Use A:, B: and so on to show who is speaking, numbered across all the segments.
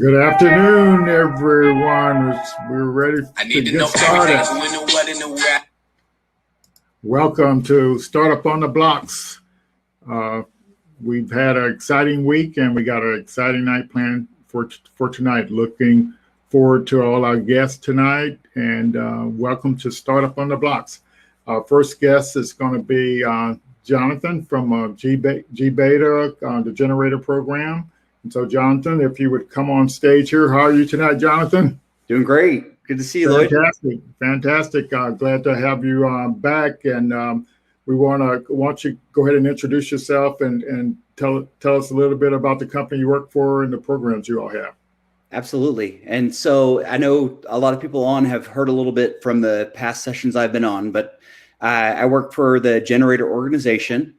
A: Good afternoon, everyone. We're ready to get started. Welcome to Startup on the Blocks. We've had an exciting week, and we got an exciting night planned for tonight. Looking forward to all our guests tonight, and welcome to Startup on the Blocks. Our first guest is going to be Jonathan from G-Beta, the Generator Program. And so, Jonathan, if you would come on stage here. How are you tonight, Jonathan?
B: Doing great. Good to see you, Lloyd.
A: Fantastic. Glad to have you back. And we want you to go ahead and introduce yourself and tell us a little bit about the company you work for and the programs you all have.
B: Absolutely. And so I know a lot of people on have heard a little bit from the past sessions I've been on, but I work for the Generator organization,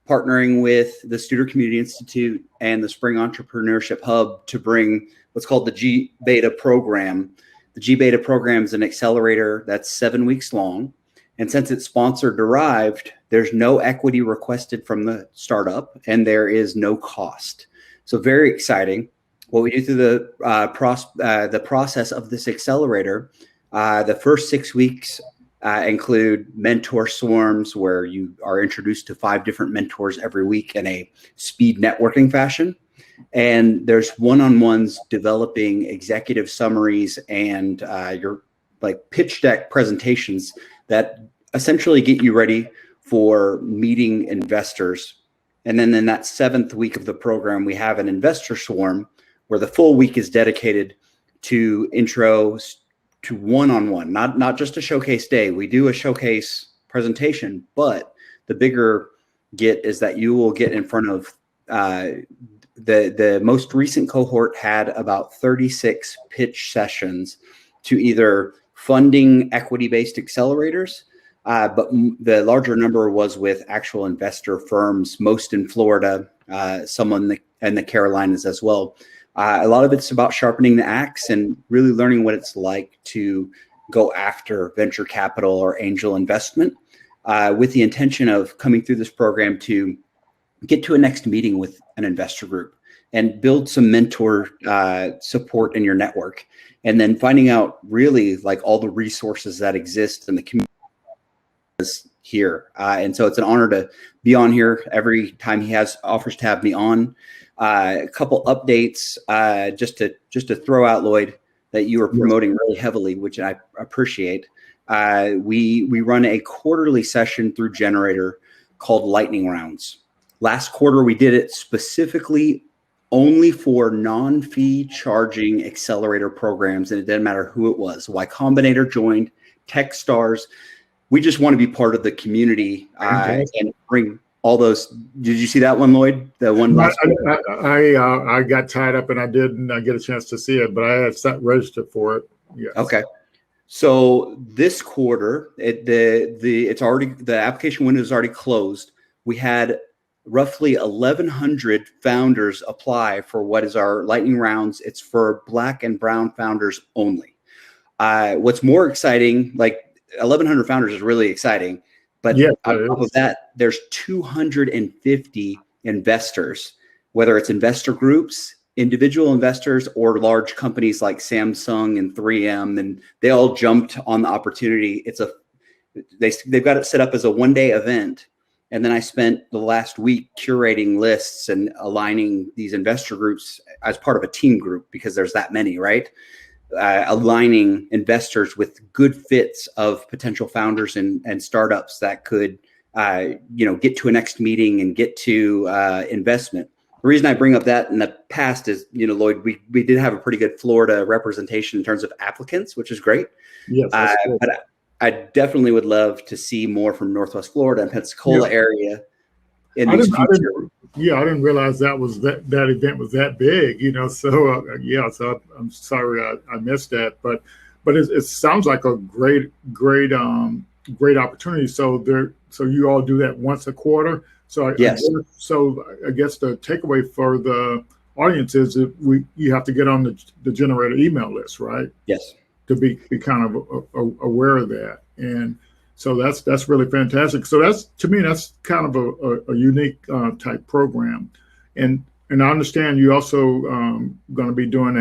B: partnering with the Studer Community Institute and the Spring Entrepreneurship Hub to bring what's called the G-Beta program. The G-Beta program is an accelerator that's 7 weeks long. And since it's sponsor derived, there's no equity requested from the startup and there is no cost. So very exciting. What we do through the process of this accelerator, the first 6 weeks, include mentor swarms, where you are introduced to 5 different mentors every week in a speed networking fashion. And there's one-on-ones developing executive summaries and your like pitch deck presentations that essentially get you ready for meeting investors. And then in that 7th week of the program, we have an investor swarm where the full week is dedicated to intros to one-on-one, not just a showcase day. We do a showcase presentation, but the bigger get is that you will get in front of the most recent cohort had about 36 pitch sessions to either funding equity-based accelerators, but the larger number was with actual investor firms, most in Florida, some in the Carolinas as well. A lot of it's about sharpening the axe and really learning what it's like to go after venture capital or angel investment, with the intention of coming through this program to get to a next meeting with an investor group and build some mentor support in your network, and then finding out really like all the resources that exist in the community here. And so it's an honor to be on here every time he offers to have me on. A couple updates just to throw out, Lloyd, that you are promoting really heavily, which I appreciate. We run a quarterly session through Generator called Lightning Rounds. Last quarter, we did it specifically only for non-fee charging accelerator programs, and it didn't matter who it was. Y Combinator joined, Techstars. We just want to be part of the community and bring all those. Did you see that one, Lloyd? The one last
A: I got tied up and I didn't get a chance to see it, but I had registered for it. Yes.
B: Okay. So this quarter, the application window is already closed. We had roughly 1,100 founders apply for what is our lightning rounds. It's for Black and brown founders only. What's more exciting, like 1,100 founders is really exciting, but on top of that, there's 250 investors, whether it's investor groups, individual investors, or large companies like Samsung and 3M, and they all jumped on the opportunity. They've got it set up as a one-day event. And then I spent the last week curating lists and aligning these investor groups as part of a team group, because there's that many, right? Aligning investors with good fits of potential founders and startups that could, get to a next meeting and get to investment. The reason I bring up that in the past is, Lloyd, we did have a pretty good Florida representation in terms of applicants, which is great.
A: Yes,
B: but I definitely would love to see more from Northwest Florida and Pensacola area in these future.
A: I didn't realize that event was that big, So I'm sorry I missed that, but it sounds like a great opportunity. So you all do that once a quarter. So I guess the takeaway for the audience is that you have to get on the Generator email list, right?
B: Yes.
A: To be kind of aware of that. And so that's really fantastic. So to me, that's kind of a unique type program. And I understand you also going to be doing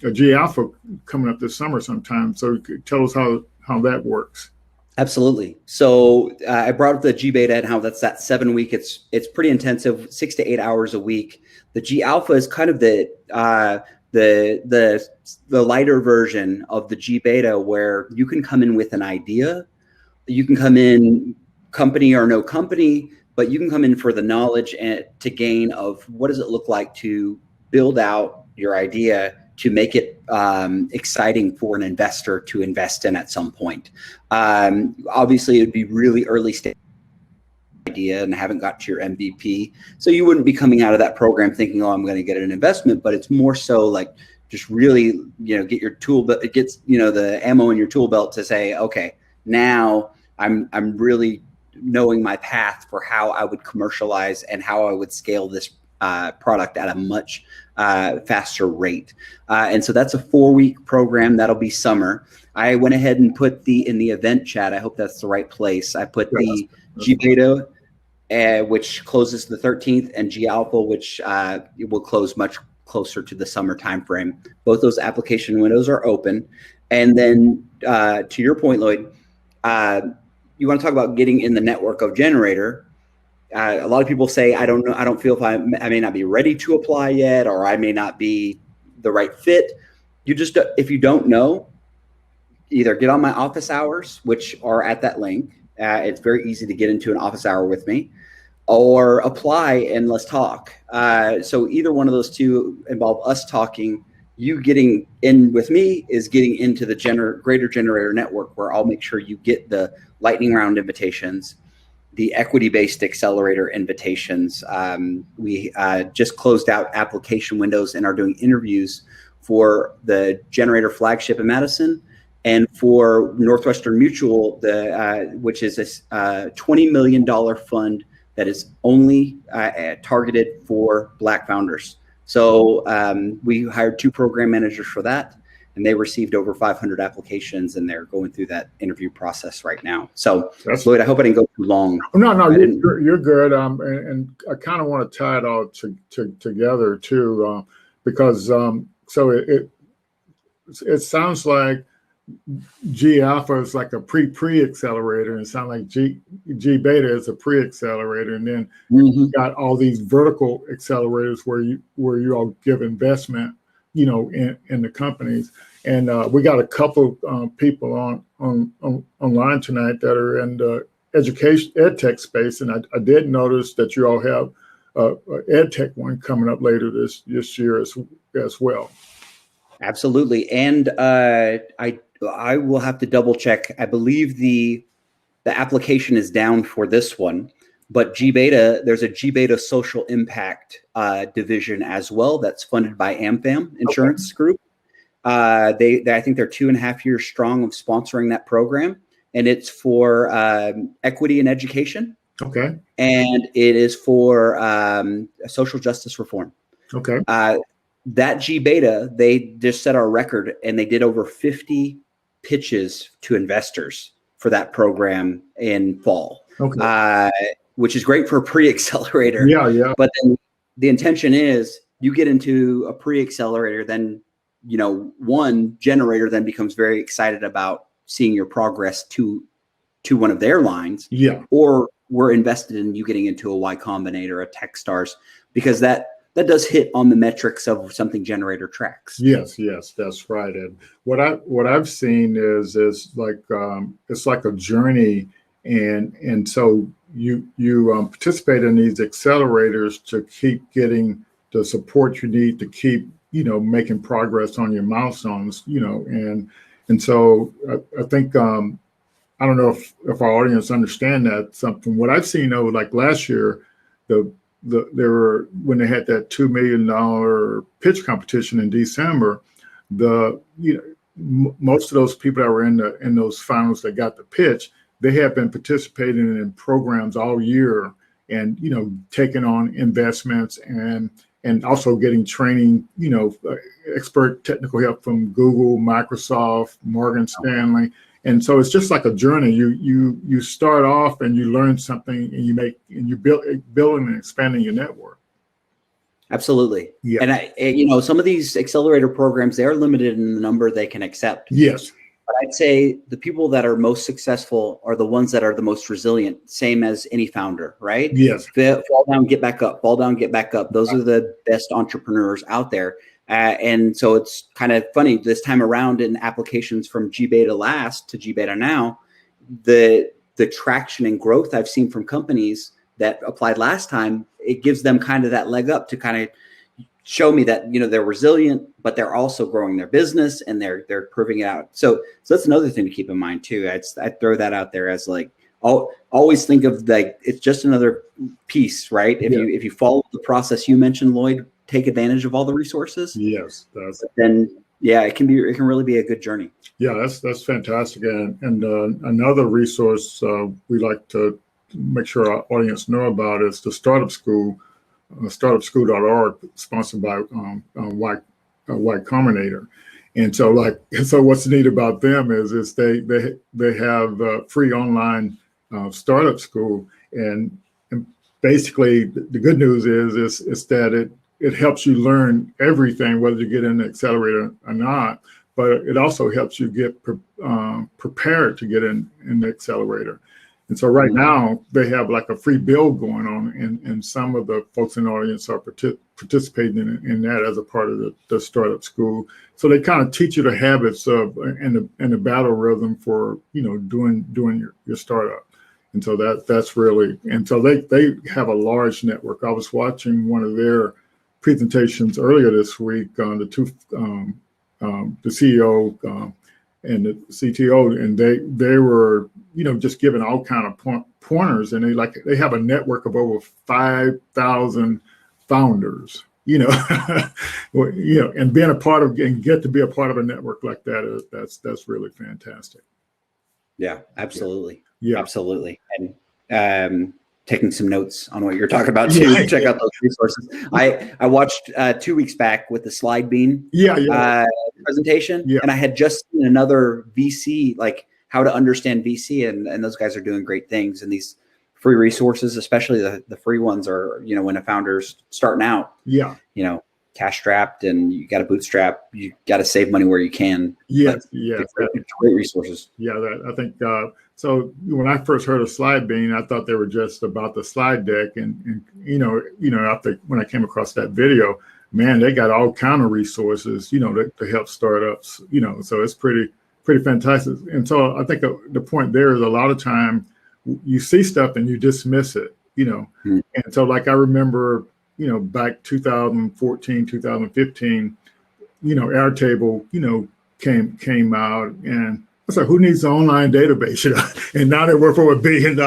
A: a G Alpha coming up this summer sometime. So tell us how that works.
B: Absolutely. So I brought up the G Beta and how that's that 7 week. It's pretty intensive, 6 to 8 hours a week. The G Alpha is kind of the lighter version of the G Beta, where you can come in with an idea. You can come in company or no company, but you can come in for the knowledge and to gain of what does it look like to build out your idea to make it exciting for an investor to invest in at some point. Obviously, it'd be really early stage idea and haven't got to your MVP. So you wouldn't be coming out of that program thinking, oh, I'm going to get an investment, but it's more so like just really, get your tool, but it gets, the ammo in your tool belt to say, okay, now I'm really knowing my path for how I would commercialize and how I would scale this product at a much faster rate. And so that's a 4-week program. That'll be summer. I went ahead and put in the event chat. I hope that's the right place. I put the G Beta, which closes the 13th, and G Alpha, which will close much closer to the summer timeframe. Both those application windows are open. And then to your point, Lloyd, You want to talk about getting in the network of Generator. A lot of people say, I don't know, I don't feel if I may not be ready to apply yet, or I may not be the right fit. You just, if you don't know, either get on my office hours, which are at that link. It's very easy to get into an office hour with me, or apply and let's talk. So either one of those two involve us talking. You getting in with me is getting into the greater Generator network, where I'll make sure you get the lightning round invitations, the equity-based accelerator invitations. We just closed out application windows and are doing interviews for the Generator flagship in Madison, and for Northwestern Mutual, which is a $20 million fund that is only targeted for Black founders. So we hired 2 program managers for that, and they received over 500 applications, and they're going through that interview process right now. So, Lloyd, I hope I didn't go too long.
A: No, you're good. And I kind of want to tie it all together too, because so it sounds like G alpha is like a pre accelerator, and it sounds like G beta is a pre accelerator, and then you got all these vertical accelerators where you all give investment, in the companies. And we got a couple people online tonight that are in the education ed tech space, and I did notice that you all have ed tech one coming up later this year as well.
B: Absolutely, and I will have to double check. I believe the application is down for this one, but G Beta, there's a G Beta social impact division as well that's funded by AmFam Insurance Group. They I think they're 2.5 years strong of sponsoring that program, and it's for equity in education.
A: Okay.
B: And it is for social justice reform.
A: Okay.
B: That G Beta, they just set our record, and they did over 50 pitches to investors for that program in fall. Okay. Which is great for a pre-accelerator.
A: Yeah.
B: But then the intention is you get into a pre-accelerator, then one Generator then becomes very excited about seeing your progress to one of their lines.
A: Yeah.
B: Or we're invested in you getting into a Y Combinator, a Techstars, because that does hit on the metrics of something Generator tracks.
A: Yes, that's right. And what I've seen is like it's like a journey, and so you participate in these accelerators to keep getting the support you need to keep making progress on your milestones, and so I think I don't know if our audience understand that something. What I've seen over like last year, there were, when they had that $2 million pitch competition in December, most of those people that were in those finals that got the pitch, they have been participating in programs all year, and taking on investments and also getting training, expert technical help from Google, Microsoft, Morgan Stanley. And so it's just like a journey. You start off and you learn something, and you building and expanding your network.
B: Absolutely.
A: Yeah.
B: And some of these accelerator programs, they're limited in the number they can accept.
A: Yes.
B: But I'd say the people that are most successful are the ones that are the most resilient, same as any founder, right?
A: Yes.
B: Fall down, get back up, fall down, get back up. Those are the best entrepreneurs out there. And so it's kind of funny this time around in applications from G Beta last to G Beta now, the traction and growth I've seen from companies that applied last time, it gives them kind of that leg up to kind of show me that, they're resilient, but they're also growing their business and they're proving it out. So that's another thing to keep in mind too. I'd throw that out there as like, always think of like, it's just another piece, right? If you follow the process you mentioned, Lloyd, take advantage of all the resources.
A: Yes.
B: Then it can really be a good journey.
A: Yeah, that's fantastic. And another resource we like to make sure our audience know about is the Startup School, startupschool.org, sponsored by Y Combinator. And so what's neat about them is they have free online startup school, and basically the good news is that it helps you learn everything, whether you get in the accelerator or not. but it also helps you get prepared to get in the accelerator. And so right now they have like a free build going on, and some of the folks in the audience are participating in that as a part of the startup school. So they kind of teach you the habits of and the battle rhythm for doing your startup. And so that's really, and so they have a large network. I was watching one of their presentations earlier this week on the CEO and the CTO, and they were just giving all kind of pointers, and they have a network of over 5,000 founders. And being a part of and get to be a part of a network like that that's really fantastic.
B: Yeah, absolutely.
A: Yeah,
B: absolutely. And taking some notes on what you're talking about too. Check out those resources. I watched 2 weeks back with the Slide Bean presentation, and I had just seen another VC, like how to understand VC, and those guys are doing great things. And these free resources, especially the free ones, are when a founder's starting out, cash strapped, and you got to bootstrap, you got to save money where you can.
A: Yes,
B: great resources.
A: Yeah, I think so. When I first heard of Slide Bean, I thought they were just about the slide deck, and after when I came across that video, man, they got all kind of resources, to help startups, so it's pretty fantastic. And so I think the point there is a lot of time you see stuff and you dismiss it, and so like I remember, back 2014, 2015, Airtable, came out, and I was like, who needs an online database? And now they're worth over $1 billion,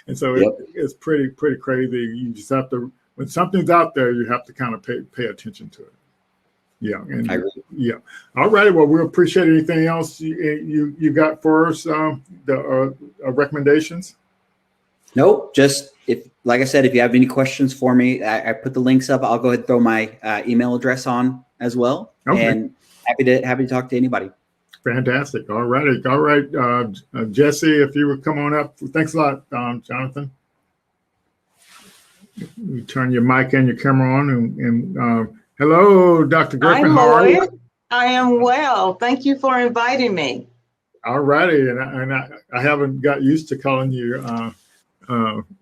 A: and so it's pretty crazy. You just have to, when something's out there, you have to kind of pay attention to it. Yeah, and
B: I agree.
A: Yeah. All right. Well, we appreciate anything else you got for us. The recommendations.
B: Nope. Just like I said, if you have any questions for me, I put the links up. I'll go ahead and throw my email address on as well. Okay. And happy to talk to anybody.
A: Fantastic. All right. Jesse, if you would come on up. Thanks a lot, Jonathan. You turn your mic and your camera on, and hello, Dr. Griffin. How are you?
C: I am well. Thank you for inviting me.
A: All righty. And I haven't got used to calling you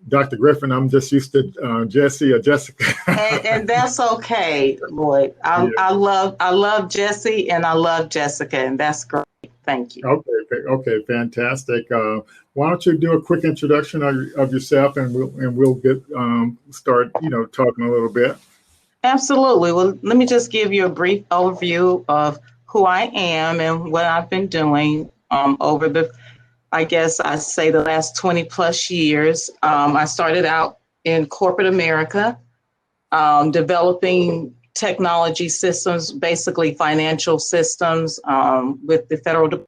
A: Dr. Griffin. I'm just used to Jesse or Jessica.
C: and that's okay, Lloyd. I love Jesse, and I love Jessica, and that's great. Thank you.
A: Okay, fantastic. Why don't you do a quick introduction of yourself, and we'll get start talking a little bit.
C: Absolutely. Well, let me just give you a brief overview of who I am and what I've been doing over the last 20 plus years. I started out in corporate America, developing technology systems, basically financial systems with the Federal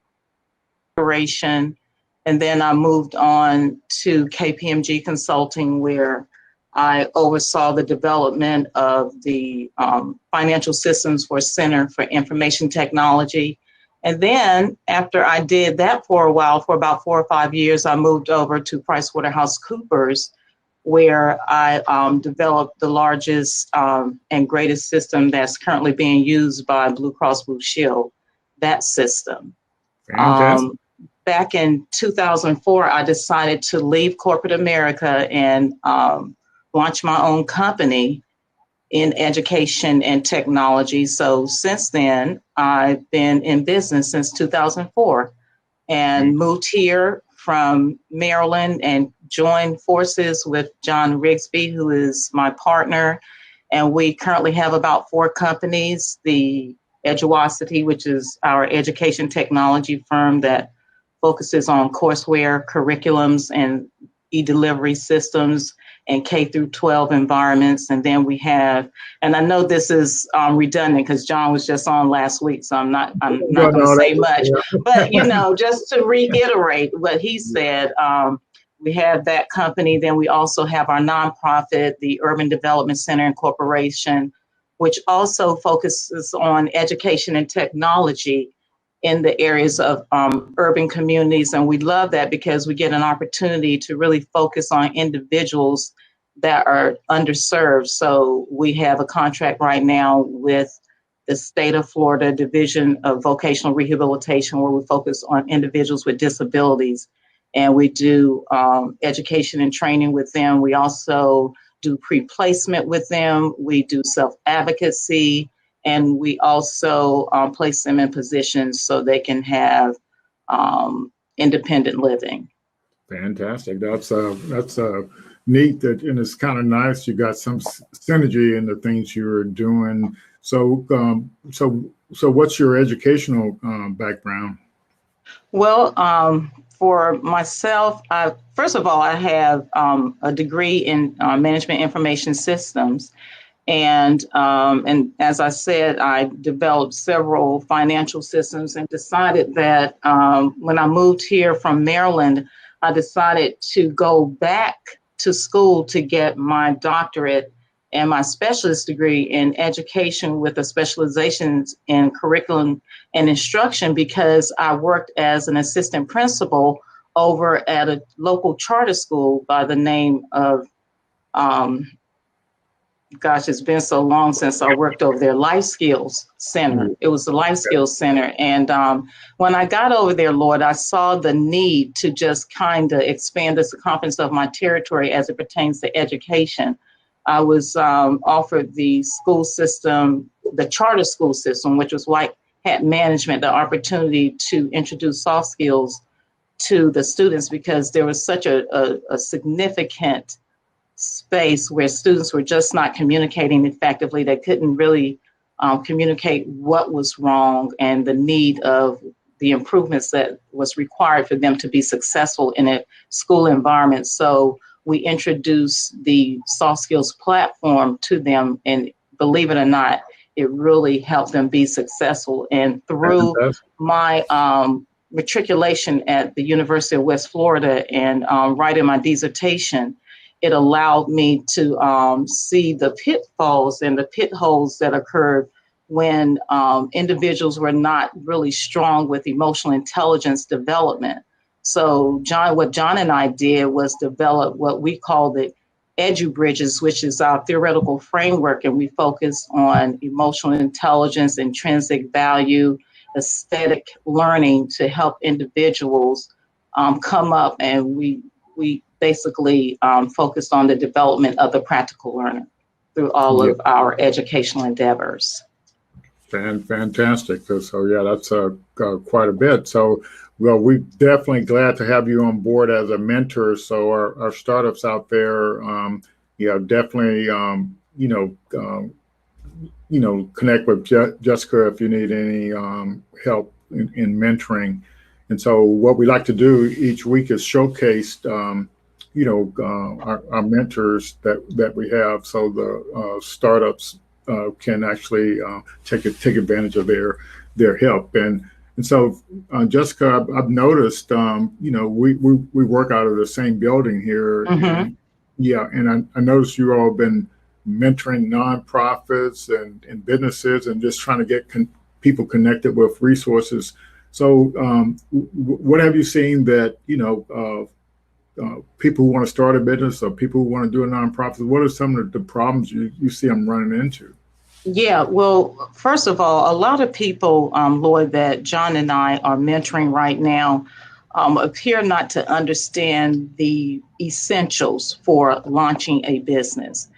C: Corporation. And then I moved on to KPMG Consulting, where I oversaw the development of the financial systems for Center for Information Technology. And then after I did that for a while, for about 4 or 5 years, I moved over to PricewaterhouseCoopers, where I developed the largest and greatest system that's currently being used by Blue Cross Blue Shield, that system. Back in 2004, I decided to leave corporate America and launch my own company in education and technology. So since then, I've been in business since 2004 and moved here from Maryland and joined forces with John Rigsby, who is my partner. And we currently have about 4 companies, the Eduosity, which is our education technology firm that focuses on courseware, curriculums, and e-delivery systems and K through 12 environments. And then we have, and I know this is redundant because John was just on last week, so I'm not going to say much, but just to reiterate what he said, we have that company. Then we also have our nonprofit, the Urban Development Center Incorporation, which also focuses on education and technology in the areas of urban communities. And we love that because we get an opportunity to really focus on individuals that are underserved. So we have a contract right now with the state of Florida Division of Vocational Rehabilitation, where we focus on individuals with disabilities. And we do education and training with them. We also do pre-placement with them. We do self-advocacy, and we also place them in positions so they can have independent living.
A: Fantastic. That's neat that, and it's kind of nice. You got some synergy in the things you're doing. So, so what's your educational background?
C: Well, for myself, first of all, I have a degree in management information systems. And as I said, I developed several financial systems and decided that when I moved here from Maryland, I decided to go back to school to get my doctorate and my specialist degree in education with a specialization in curriculum and instruction, because I worked as an assistant principal over at a local charter school by the name of gosh, it's been so long since I worked over there, Life Skills Center. It was the Life Skills Center. And when I got over there, Lord, I saw the need to just kind of expand the circumference of my territory as it pertains to education. I was offered the school system, the charter school system, which was white hat management, the opportunity to introduce soft skills to the students, because there was such a significant space where students were just not communicating effectively. They couldn't really communicate what was wrong and the need of the improvements that was required for them to be successful in a school environment. So we introduced the soft skills platform to them, and believe it or not, it really helped them be successful. And through my matriculation at the University of West Florida and writing my dissertation, it allowed me to see the pitfalls and the pit holes that occurred when individuals were not really strong with emotional intelligence development. So what John and I did was develop what we call the EduBridges, which is our theoretical framework, and we focus on emotional intelligence, intrinsic value, aesthetic learning to help individuals come up, and we basically focused on the development of the practical learner through all of our educational endeavors.
A: Fantastic. So yeah, that's quite a bit. So, well, we're definitely glad to have you on board as a mentor. So our startups out there, definitely, connect with Jessica if you need any help in mentoring. And so what we like to do each week is showcase, our mentors that we have, so the startups can actually take advantage of their help. And so, Jessica, I've noticed, we work out of the same building here.
C: Mm-hmm.
A: And I noticed you all have been mentoring nonprofits and businesses and just trying to get people connected with resources. So what have you seen that, people who want to start a business or people who want to do a nonprofit, what are some of the problems you see them running into?
C: Yeah, well, first of all, a lot of people, Lloyd, that John and I are mentoring right now appear not to understand the essentials for launching a business.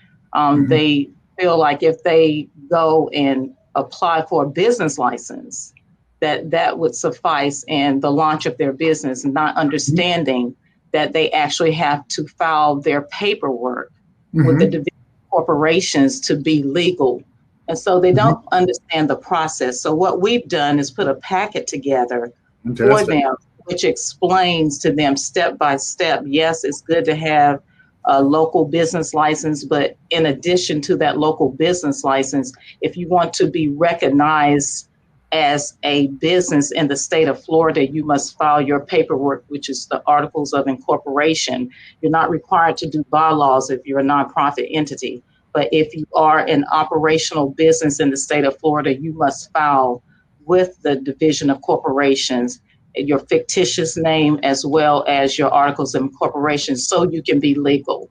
C: They feel like if they go and apply for a business license, that would suffice in the launch of their business, not understanding that they actually have to file their paperwork with the division of corporations to be legal. And so they don't understand the process. So what we've done is put a packet together for them, which explains to them step by step. Yes, it's good to have a local business license, but in addition to that local business license, if you want to be recognized as a business in the state of Florida, you must file your paperwork, which is the Articles of Incorporation. You're not required to do bylaws if you're a nonprofit entity. But if you are an operational business in the state of Florida, you must file with the Division of Corporations your fictitious name as well as your Articles of Incorporation so you can be legal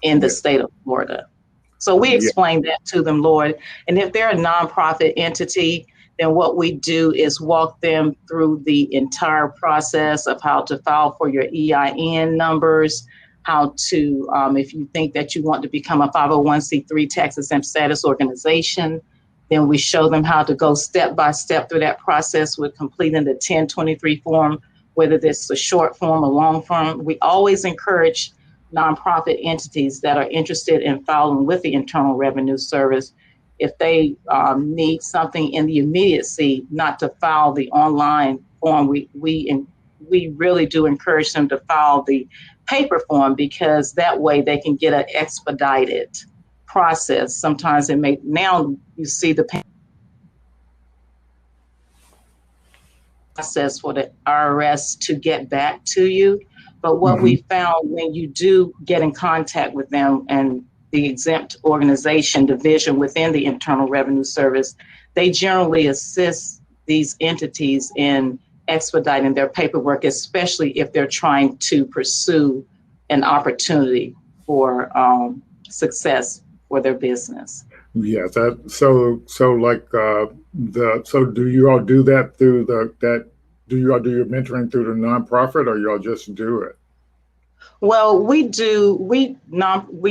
C: in the state of Florida. So we
A: Yeah.
C: explain that to them, Lord. And if they're a nonprofit entity, then what we do is walk them through the entire process of how to file for your EIN numbers, how to, if you think that you want to become a 501c3 tax-exempt status organization, then we show them how to go step by step through that process with completing the 1023 form, whether this is a short form or long form. We always encourage nonprofit entities that are interested in filing with the Internal Revenue Service, if they need something in the immediacy, not to file the online form. We really do encourage them to file the paper form, because that way they can get an expedited process. Sometimes it may, now you see the process for the IRS to get back to you. But what we found, when you do get in contact with them and the exempt organization division within the Internal Revenue Service, they generally assist these entities in expediting their paperwork, especially if they're trying to pursue an opportunity for success for their business.
A: Yeah, that so like so do you all do that through do you all do your mentoring through the nonprofit, or y'all just do it?
C: Well, we do mentorships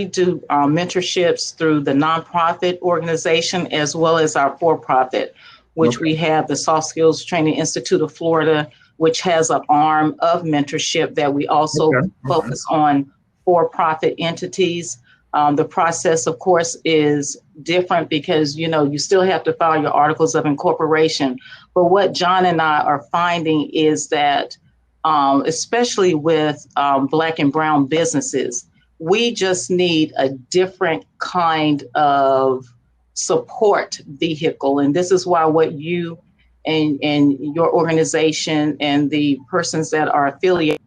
C: through the nonprofit organization as well as our for-profit, which
A: Okay.
C: we have the Soft Skills Training Institute of Florida, which has an arm of mentorship that we also focus on for-profit entities. The process, of course, is different because, you still have to file your articles of incorporation. But what John and I are finding is that, especially with Black and Brown businesses, we just need a different kind of support vehicle. And this is why what you and your organization and the persons that are affiliated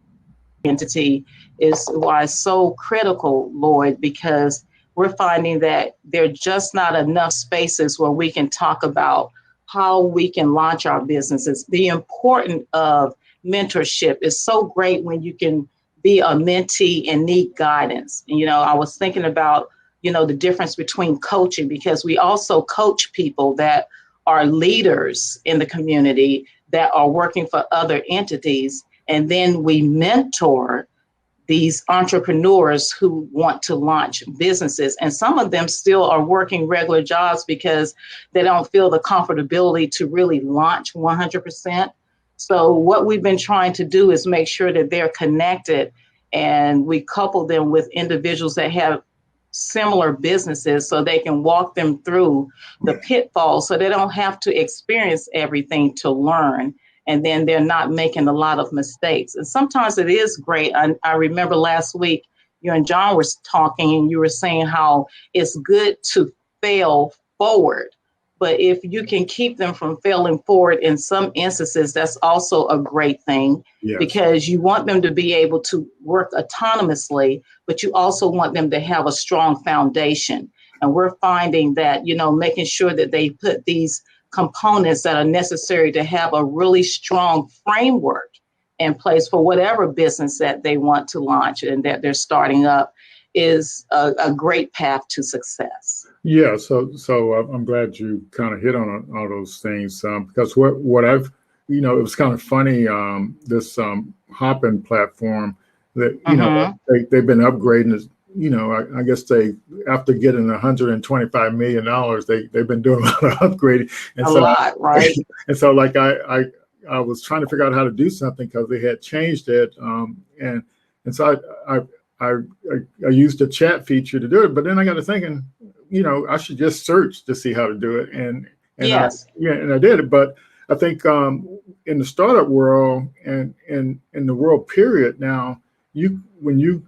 C: entity is why it's so critical, Lloyd, because we're finding that there are just not enough spaces where we can talk about how we can launch our businesses. The importance of mentorship is so great when you can be a mentee and need guidance. I was thinking about, the difference between coaching, because we also coach people that are leaders in the community that are working for other entities. And then we mentor these entrepreneurs who want to launch businesses. And some of them still are working regular jobs because they don't feel the comfortability to really launch 100%. So what we've been trying to do is make sure that they're connected, and we couple them with individuals that have similar businesses so they can walk them through the pitfalls so they don't have to experience everything to learn. And then they're not making a lot of mistakes. And sometimes it is great. I remember last week, you and John were talking and you were saying how it's good to fail forward. But if you can keep them from failing forward in some instances, that's also a great thing. Yes. Because you want them to be able to work autonomously, but you also want them to have a strong foundation. And we're finding that, making sure that they put these components that are necessary to have a really strong framework in place for whatever business that they want to launch and that they're starting up is a great path to success.
A: Yeah, so I'm glad you kind of hit on all those things, because what I've, it was kind of funny, this Hopin platform that, they've been upgrading this. I guess after getting $125 million, they've been doing a lot of upgrading. And
C: a lot, right?
A: And so like I was trying to figure out how to do something because they had changed it. And so I used the chat feature to do it, but then I got to thinking, I should just search to see how to do it. And
C: yes.
A: And I did it. But I think in the startup world and in the world period now, when you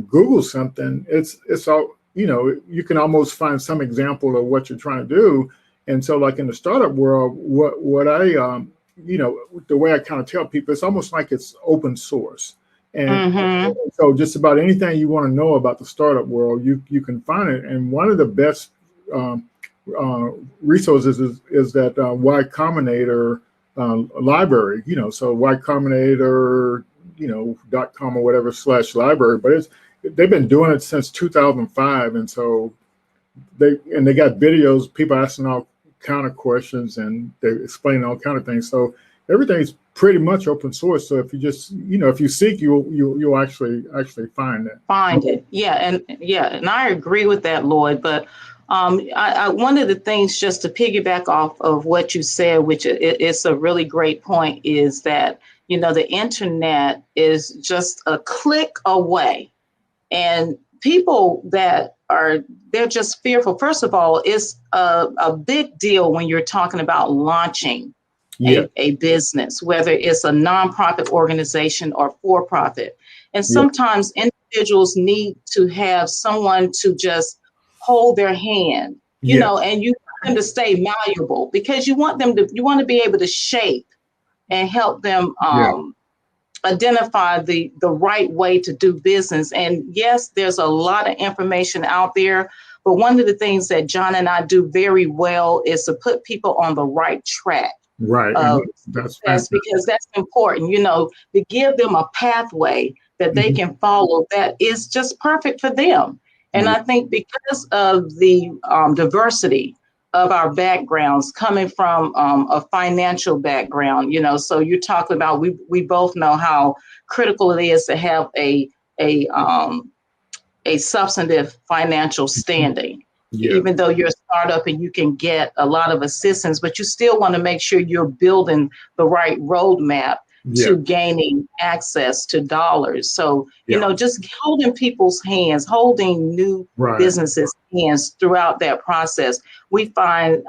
A: Google something, it's all, you can almost find some example of what you're trying to do. And so like in the startup world, what I, the way I kind of tell people, it's almost like it's open source. And so just about anything you want to know about the startup world, you can find it. And one of the best resources is that Y Combinator library, so Y Combinator, .com or whatever /library, but they've been doing it since 2005. And so they got videos, people asking all kind of questions, and they explain all kind of things. So everything's pretty much open source. So if you just, if you seek, you'll actually find that.
C: Find it. Yeah. And I agree with that, Lloyd. But one of the things, just to piggyback off of what you said, which is a really great point, is that, the internet is just a click away. And people they're just fearful. First of all, it's a big deal when you're talking about launching a business, whether it's a nonprofit organization or for-profit. And sometimes individuals need to have someone to just hold their hand, and you want them to stay malleable, because you want to be able to shape and help them identify the right way to do business. And yes, there's a lot of information out there, but one of the things that John and I do very well is to put people on the right track.
A: Right. That's
C: because that's important, to give them a pathway that they can follow that is just perfect for them. And I think because of the diversity of our backgrounds, coming from a financial background, so you're talking about, we both know how critical it is to have a substantive financial standing. Even though you're a startup and you can get a lot of assistance, but you still want to make sure you're building the right roadmap to gaining access to dollars. So, just holding people's hands, holding new businesses' hands throughout that process, we find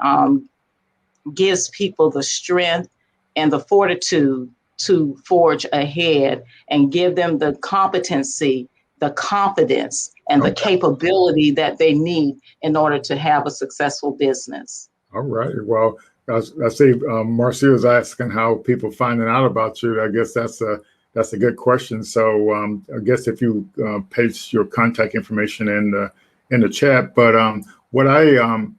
C: gives people the strength and the fortitude to forge ahead, and give them the competency, the confidence, and the capability that they need in order to have a successful business.
A: All right. Well, I see Marcia was asking how people finding out about you. I guess that's a good question. So I guess if you paste your contact information in the chat, but what I'm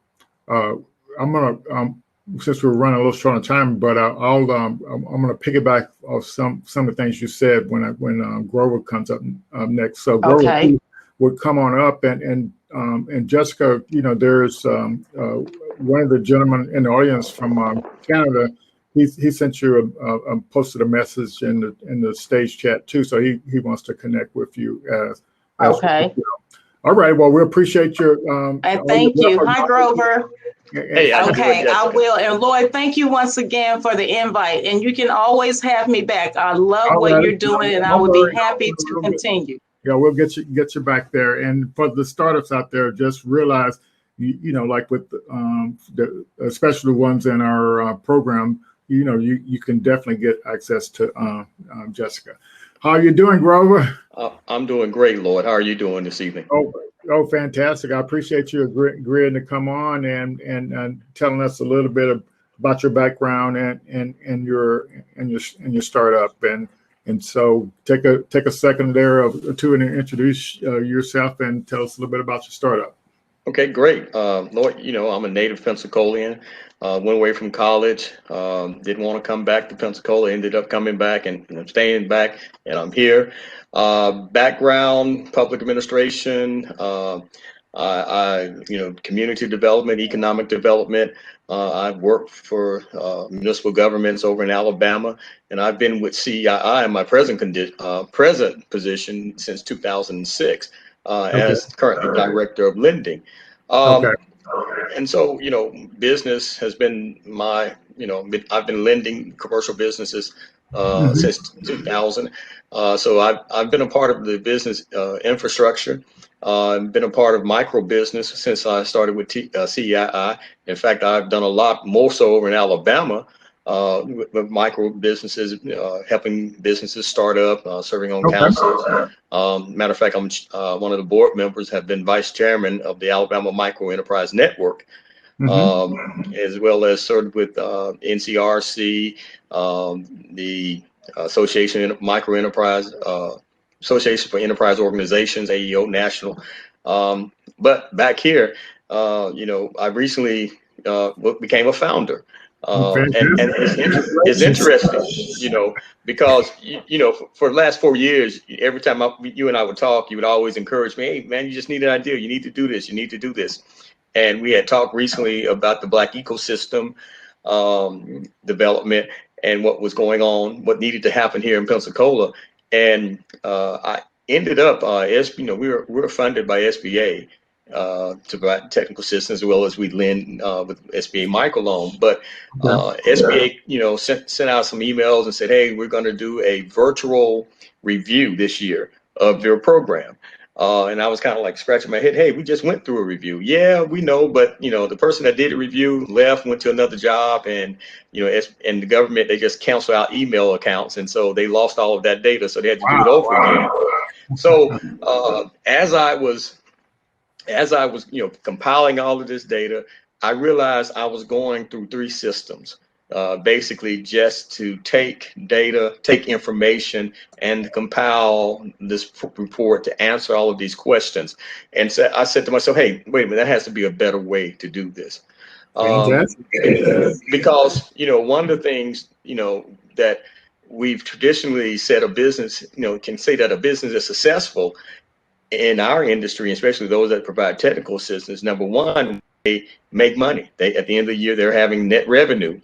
A: gonna since we're running a little short on time, but I'm gonna piggyback off some of the things you said when Grover comes up next. So Grover would come on up, and Jessica, there's one of the gentlemen in the audience from Canada. He sent you posted a message in the stage chat too, so he wants to connect with you as
C: okay.
A: All right. Well, we appreciate your
C: and thank you. Hi, Grover.
D: Hey,
C: okay, I will. And Lloyd, thank you once again for the invite. And you can always have me back. I love what you're doing, and I would be happy to continue.
A: Yeah, we'll get you back there. And for the startups out there, just realize, like with especially the ones in our program, you can definitely get access to Jessica. How are you doing, Grover?
D: I'm doing great, Lloyd. How are you doing this evening?
A: Oh, fantastic! I appreciate you agreeing to come on and telling us a little bit about your background and your startup. And so take a second there or two and introduce yourself and tell us a little bit about your startup.
D: Okay, great. Lloyd, I'm a native Pensacolian. Went away from college. Didn't want to come back to Pensacola. Ended up coming back, and I'm staying back, and I'm here. Background: public administration. Community development, economic development. I've worked for municipal governments over in Alabama, and I've been with CEII in my present position since 2006 as currently director of lending. And so, business has been I've been lending commercial businesses since 2000. So I've been a part of the business infrastructure. I've been a part of micro business since I started with CEII. In fact, I've done a lot more so over in Alabama with micro businesses, helping businesses start up, serving on councils. Matter of fact, I'm one of the board members, have been vice chairman of the Alabama Micro Enterprise Network, as well as served with NCRC, the Association of Micro Enterprise, Association for Enterprise Organizations, AEO National. But back here, I recently became a founder. And it's interesting, because, for the last 4 years, every time you and I would talk, you would always encourage me, hey, man, you just need an idea. You need to do this. You need to do this. And we had talked recently about the Black ecosystem development and what was going on, what needed to happen here in Pensacola. And I ended up, we were funded by SBA to provide technical assistance, as well as we lend with SBA microloan. But SBA, sent out some emails and said, hey, we're going to do a virtual review this year of your program. And I was kind of like scratching my head. Hey, we just went through a review. Yeah, we know, but the person that did the review left, went to another job, and and the government, they just cancel out email accounts, and so they lost all of that data, so they had to do it over again. So as I was compiling all of this data, I realized I was going through three systems. Basically just to take data, take information, and compile this report to answer all of these questions. And so I said to myself, hey, wait a minute, that has to be a better way to do this. Because, one of the things, that we've traditionally said a business, can say that a business is successful in our industry, especially those that provide technical assistance. Number one, they make money. At the end of the year, they're having net revenue.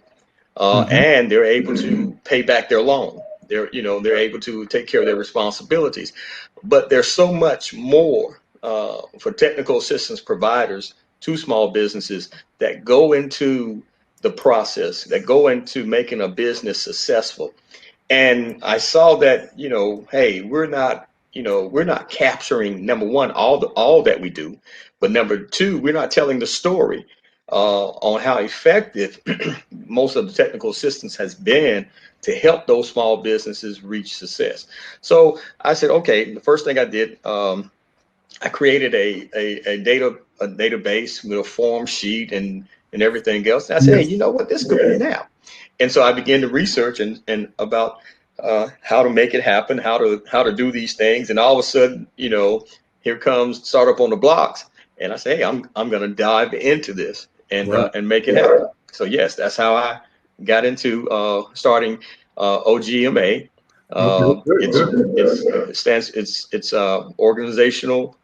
D: And they're able to pay back their loan. They're able to take care of their responsibilities. But there's so much more for technical assistance providers to small businesses that go into the process, that go into making a business successful. And I saw that, hey, we're not capturing, number one, all that we do, but number two, we're not telling the story on how effective most of the technical assistance has been to help those small businesses reach success. So I said, okay, the first thing I did, I created a database with a form sheet and everything else. And I said, hey, you know what, this could be an app. And so I began to research and about how to make it happen, how to do these things. And all of a sudden, here comes Startup on the Blocks. And I say, hey, I'm going to dive into this and make it happen. So yes, that's how I got into starting OGMA. It's organizational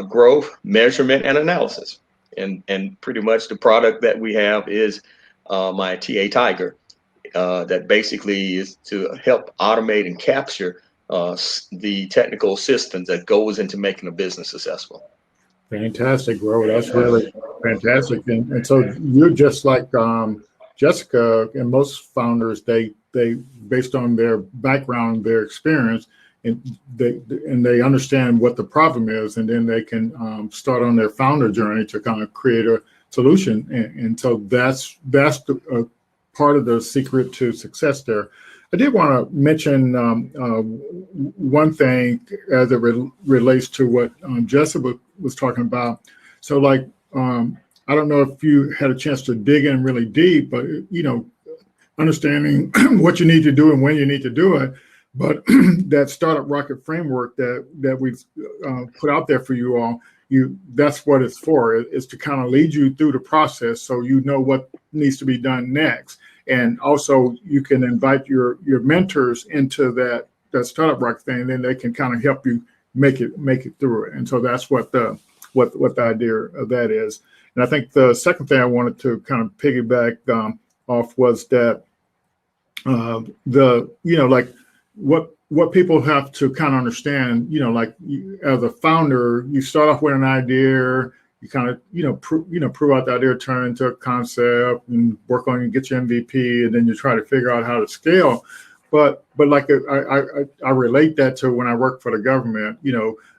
D: growth, measurement, and analysis. And pretty much the product that we have is my TA Tiger. That basically is to help automate and capture the technical systems that goes into making a business successful.
A: Fantastic, bro. That's really fantastic. And so you're just like Jessica and most founders, they based on their background, their experience, and they understand what the problem is, and then they can start on their founder journey to kind of create a solution. And so that's the part of the secret to success there. I did want to mention one thing as it relates to what Jessica was talking about. So like, I don't know if you had a chance to dig in really deep, but, understanding what you need to do and when you need to do it. But that Startup Rocket framework that we've put out there for you all, that's what it's for, is to kind of lead you through the process so you know what needs to be done next. And also you can invite your mentors into that Startup Rocket thing, and then they can kind of help you make it through it. And so that's what the idea of that is. And I think the second thing I wanted to kind of piggyback off was that like what people have to kind of understand, like as a founder, you start off with an idea, you kind of prove out the idea, turn it into a concept, and work on it, get your MVP, and then you try to figure out how to scale. But like I relate that to when I work for the government.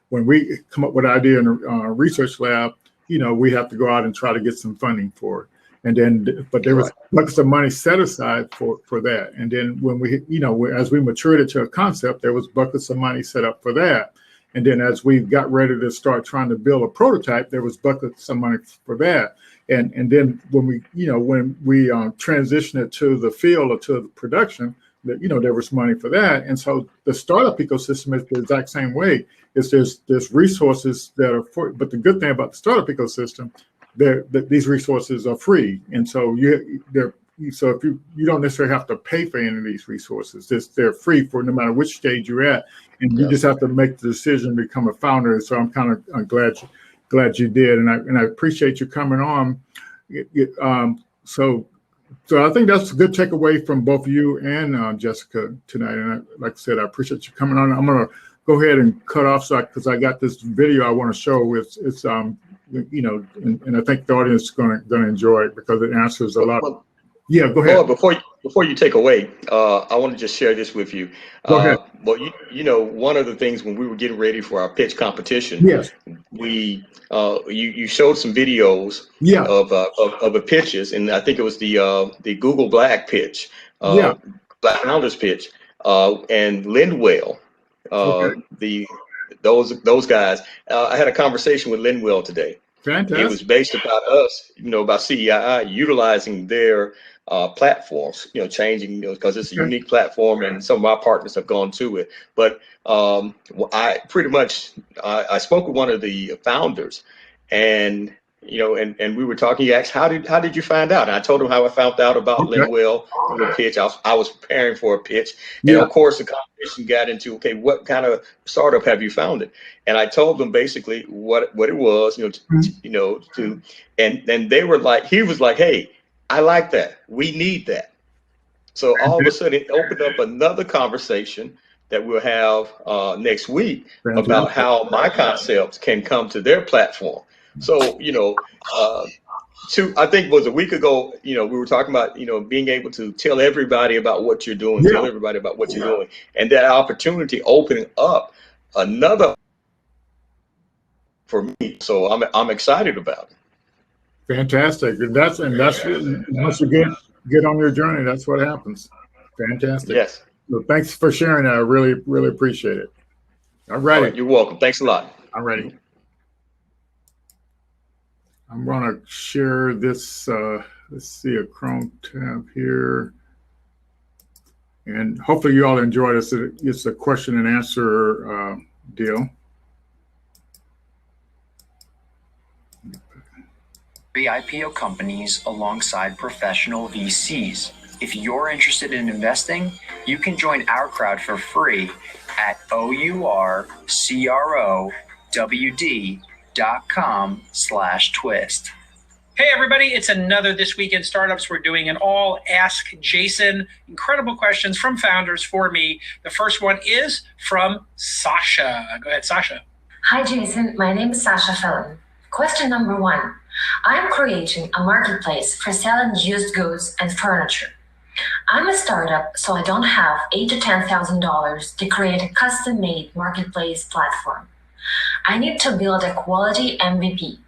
A: When we come up with an idea in a research lab, we have to go out and try to get some funding for it. And then, but there was buckets of money set aside for that. And then when we, as we matured it to a concept, there was buckets of money set up for that. And then as we got ready to start trying to build a prototype, there was buckets of money for that. And then when we transitioned it to the field or to the production, there was money for that. And so the startup ecosystem is the exact same way. There's resources that are for, but the good thing about the startup ecosystem, these resources are free. And so so if you don't necessarily have to pay for any of these resources, they're free for no matter which stage you're at. And you just have to make the decision to become a founder. And so I'm kind of glad glad you did, and I appreciate you coming on. So I think that's a good takeaway from both you and Jessica tonight. And like I said, I appreciate you coming on. I'm gonna go ahead and cut off because I got this video I want to show. It's you know, and I think the audience is gonna enjoy it because it answers a lot. Yeah, go ahead.
D: Well, before you take away, I want to just share this with you.
A: Go ahead.
D: Well, you know, one of the things when we were getting ready for our pitch competition,
A: Yes.
D: we you showed some videos
A: Yeah.
D: of the pitches, and I think it was the Google Black pitch,
A: Yeah.
D: Black Founders pitch, and Lindwell,
A: Okay.
D: those guys. I had a conversation with Lindwell today.
A: Fantastic.
D: It was based about us, you know, about CEII utilizing their platforms, you know, changing, you know, because it's a unique platform, and some of our partners have gone to it. But I pretty much I spoke with one of the founders, and you know, and we were talking. He asked, how did you find out? And I told him how I found out about Lindwell through the pitch. I was preparing for a pitch, and of course the conversation got into, okay, what kind of startup have you founded? And I told them basically what it was, and they were like, he was like, hey, I like that. We need that. So all of a sudden it opened up another conversation that we'll have next week about how my concepts can come to their platform. So, I think it was a week ago, we were talking about, being able to tell everybody about what you're doing, tell everybody about what you're doing, and that opportunity opening up another for me. So I'm excited about it.
A: Fantastic. And that's once you get on your journey, that's what happens. Fantastic.
D: Yes.
A: So thanks for sharing that. I really, really appreciate it. All right.
D: All right, you're welcome. Thanks a lot.
A: I'm ready. I'm going to share this. Let's see, a Chrome tab here. And hopefully you all enjoy this. It's a question and answer deal.
E: IPO companies alongside professional VCs. If you're interested in investing, you can join our crowd for free at OURCROWD.com/twist.
F: Hey everybody, it's another This Week in Startups. We're doing an all Ask Jason. Incredible questions from founders for me. The first one is from Sasha. Go ahead, Sasha.
G: Hi Jason, my name is Sasha Fellon. Question number 1. I'm creating a marketplace for selling used goods and furniture. I'm a startup, so I don't have $8,000 to $10,000 to create a custom-made marketplace platform. I need to build a quality MVP.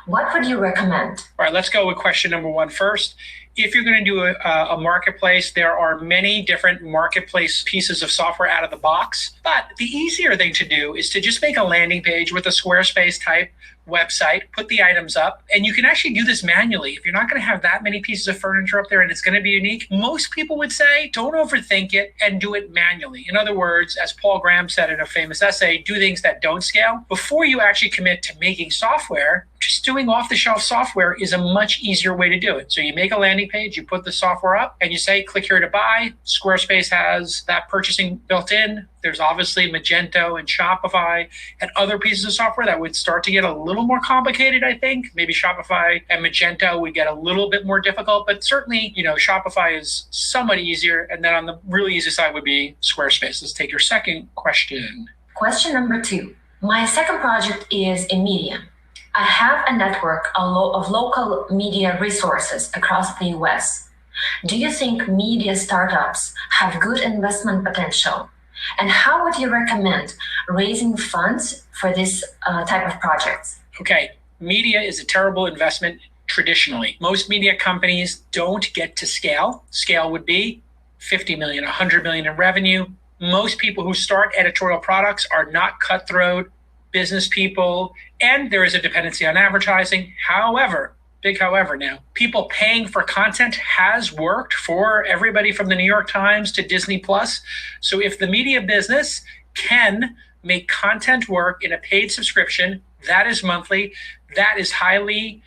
G: What would you recommend?
F: All right, let's go with question number 1 first. If you're going to do a marketplace, there are many different marketplace pieces of software out of the box. But the easier thing to do is to just make a landing page with a Squarespace type website, put the items up, and you can actually do this manually. If you're not going to have that many pieces of furniture up there and it's going to be unique, most people would say don't overthink it and do it manually. In other words, as Paul Graham said in a famous essay, do things that don't scale. Before you actually commit to making software, just doing off-the-shelf software is a much easier way to do it. So you make a landing page, you put the software up, and you say, click here to buy. Squarespace has that purchasing built in. There's obviously Magento and Shopify and other pieces of software that would start to get a little more complicated, I think. Maybe Shopify and Magento would get a little bit more difficult, but certainly, Shopify is somewhat easier. And then on the really easy side would be Squarespace. Let's take your second question.
G: Question number 2. My second project is a medium. I have a network of local media resources across the US. Do you think media startups have good investment potential? And how would you recommend raising funds for this type of projects?
F: Okay, media is a terrible investment traditionally. Most media companies don't get to scale. Scale would be 50 million, 100 million in revenue. Most people who start editorial products are not cutthroat business people, and there is a dependency on advertising. However, big however now, people paying for content has worked for everybody from the New York Times to Disney Plus. So if the media business can make content work in a paid subscription, that is monthly, that is highly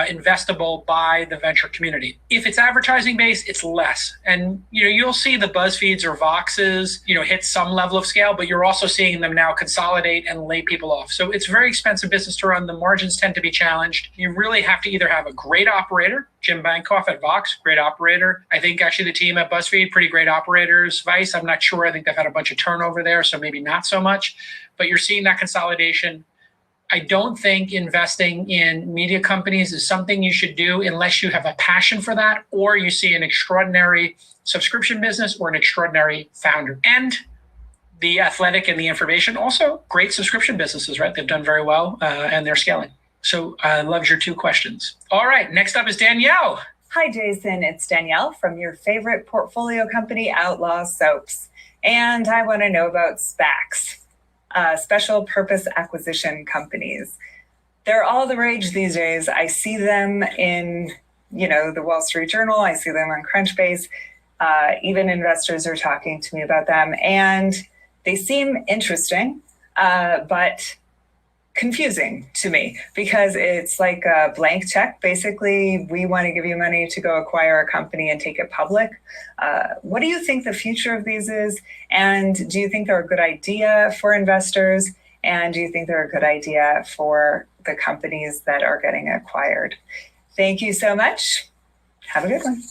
F: investable by the venture community. If it's advertising based, it's less. And you'll see the BuzzFeeds or Voxes, hit some level of scale, but you're also seeing them now consolidate and lay people off. So it's a very expensive business to run. The margins tend to be challenged. You really have to either have a great operator. Jim Bankoff at Vox, great operator. I think actually the team at BuzzFeed, pretty great operators. Vice, I'm not sure. I think they've had a bunch of turnover there, so maybe not so much. But you're seeing that consolidation. I don't think investing in media companies is something you should do unless you have a passion for that, or you see an extraordinary subscription business or an extraordinary founder. And The Athletic and The Information, also great subscription businesses, right? They've done very well and they're scaling. So I loved your two questions. All right, next up is Danielle.
H: Hi, Jason. It's Danielle from your favorite portfolio company, Outlaw Soaps. And I want to know about SPACs, special purpose acquisition companies. They're all the rage these days. I see them in, the Wall Street Journal. I see them on Crunchbase. Even investors are talking to me about them. And they seem interesting, but confusing to me because it's like a blank check. Basically, we want to give you money to go acquire a company and take it public. What do you think the future of these is? And do you think they're a good idea for investors? And do you think they're a good idea for the companies that are getting acquired? Thank you so much. Have a good one.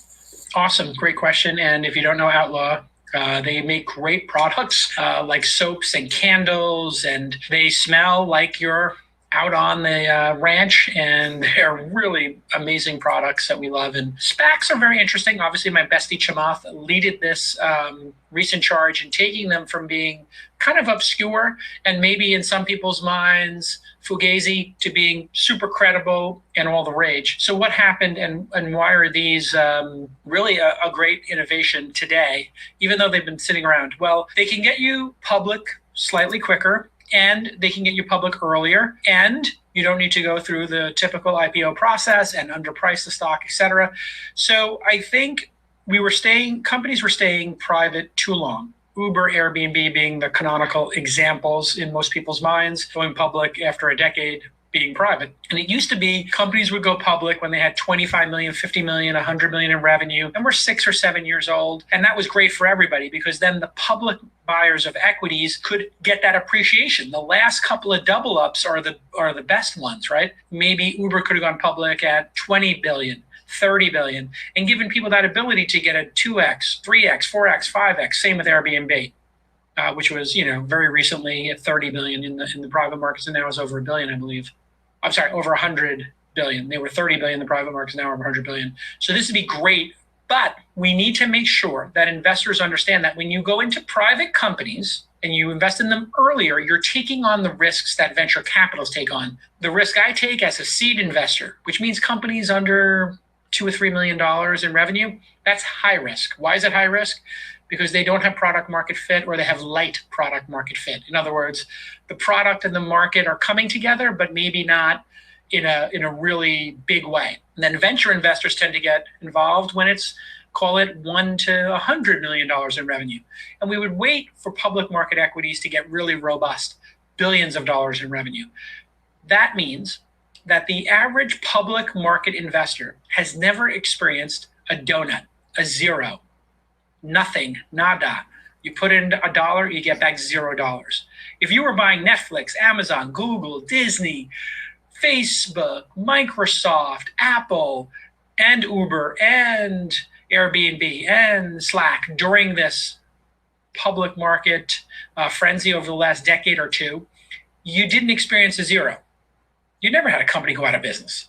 F: Awesome. Great question. And if you don't know Outlaw, they make great products like soaps and candles, and they smell like you're out on the ranch, and they're really amazing products that we love. And SPACs are very interesting. Obviously, my bestie Chamath leaded this recent charge in taking them from being kind of obscure and maybe in some people's minds fugazi to being super credible and all the rage. So what happened and why are these really a great innovation today, even though they've been sitting around? Well, they can get you public slightly quicker, and they can get you public earlier, and you don't need to go through the typical IPO process and underprice the stock, et cetera. So I think companies were staying private too long. Uber, Airbnb being the canonical examples in most people's minds, going public after a decade being private. And it used to be companies would go public when they had 25 million, 50 million, 100 million in revenue, and were 6 or 7 years old. And that was great for everybody because then the public buyers of equities could get that appreciation. The last couple of double ups are the best ones, right? Maybe Uber could have gone public at 20 billion. 30 billion, and given people that ability to get a 2x, 3x, 4x, 5x. Same with Airbnb, which was very recently at 30 billion in the private markets, and now is over $1 billion, I believe. I'm sorry, over 100 billion. They were 30 billion in the private markets, now over 100 billion. So this would be great, but we need to make sure that investors understand that when you go into private companies and you invest in them earlier, you're taking on the risks that venture capitalists take on. The risk I take as a seed investor, which means companies under $2 or $3 million in revenue, that's high risk. Why is it high risk? Because they don't have product market fit, or they have light product market fit. In other words, the product and the market are coming together, but maybe not in a really big way. And then venture investors tend to get involved when it's, call it $1 to $100 million in revenue. And we would wait for public market equities to get really robust, billions of dollars in revenue. That means that the average public market investor has never experienced a donut, a zero, nothing, nada. You put in $1, you get back $0. If you were buying Netflix, Amazon, Google, Disney, Facebook, Microsoft, Apple, and Uber, and Airbnb, and Slack during this public market frenzy over the last decade or two, you didn't experience a zero. You never had a company go out of business.